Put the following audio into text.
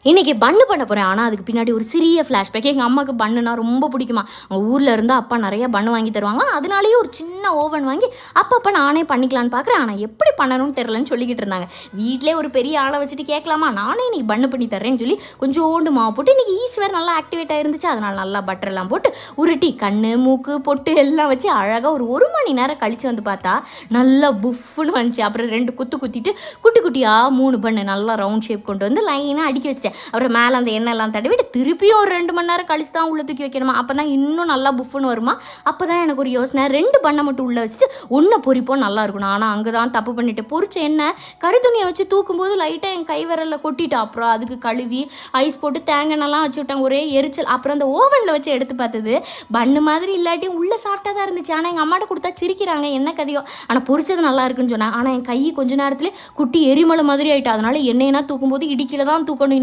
இன்னைக்கு பன்னு பண்ண போறேன். ஆனா, அதுக்கு பின்னாடி ஒரு சிறிய ஃப்ளாஷ்பேக். எங்க அம்மாக்கு பன்னுனா ரொம்ப பிடிக்குமா. அவங்க ஊர்ல இருந்தா அப்பா நெறைய பன்னு வாங்கி தருவாங்களாம். அதனாலேயே ஒரு சின்ன ஓவன் வாங்கி அப்பப்ப நானே பண்ணிக்கலான்னு பார்க்குறேன். ஆனா, எப்படி பண்ணணும்னு தெரியலன்னு சொல்லிக்கிட்டு இருந்தாங்க. வீட்லயே ஒரு பெரிய ஆள வச்சுட்டு கேட்கலாமா? நானே இன்னைக்கு பன்னு பண்ணி தர்றேன்னு சொல்லி கொஞ்சோண்டு மாவு போட்டு இன்னைக்கு ஈஸ்ட் வேற நல்லா ஆக்டிவேட் ஆயிருந்துச்சு. அதனால நல்லா பட்டர்லாம் போட்டு உருட்டி கண்ணு, மூக்கு, பொட்டு எல்லாம் வச்சு அழகா ஒரு 1 மணி நேரம் கழிச்சு வந்து பார்த்தா, நல்லா புஃப்ஃப்ன்னு வந்துச்சு. அப்புறம் 2 குத்து குத்திட்டு குட்டி குட்டியா 3 பன்னு நல்லா ரவுண்ட் ஷேப் கொண்டு வந்து லைனா அடுக்கி வச்சுட்டேன். அப்புறம் மேலே அந்த எண்ணெய்லாம் தடவிட்டு திருப்பியும் ஒரு 2 மணி நேரம் கழிச்சு தான் உள்ள தூக்கி வைக்கணுமா. அப்போ தான் இன்னும் நல்லா புஃப்னு வருமா. அப்போ தான் எனக்கு ஒரு யோசனை 2 பண்ணை மட்டும் உள்ளே வச்சுட்டு ஒன்றை பொரிப்போம் நல்லா இருக்கணும். ஆனால் அங்கே தான் தப்பு பண்ணிட்டு பொரிச்ச எண்ணெய் கறித்துணியை வச்சு தூக்கும்போது லைட்டாக என் கை விரலில் கொட்டிட்டு அப்புறம் அதுக்கு கழுவி ஐஸ் போட்டு தேங்காய்லாம் வச்சு விட்டேன். ஒரே எரிச்சல். அப்புறம் அந்த ஓவனில் வச்சு எடுத்து பார்த்தது பண்ணு மாதிரி இல்லாட்டியும் உள்ளே சாப்பிட்டா தான் இருந்துச்சு. ஆனால் எங்கள் அம்மாட்ட கொடுத்தா சிரிக்கிறாங்க என்ன கதையோ. ஆனால் பொரிச்சது நல்லா இருக்குன்னு சொன்னாங்க. ஆனால் என் கை கொஞ்ச நேரத்தில் குட்டி எரிமலை மாதிரி ஆயிட்டு. அதனால எண்ணெய்னா தூக்கும்போது இடிக்கல தான் தூக்கணும்.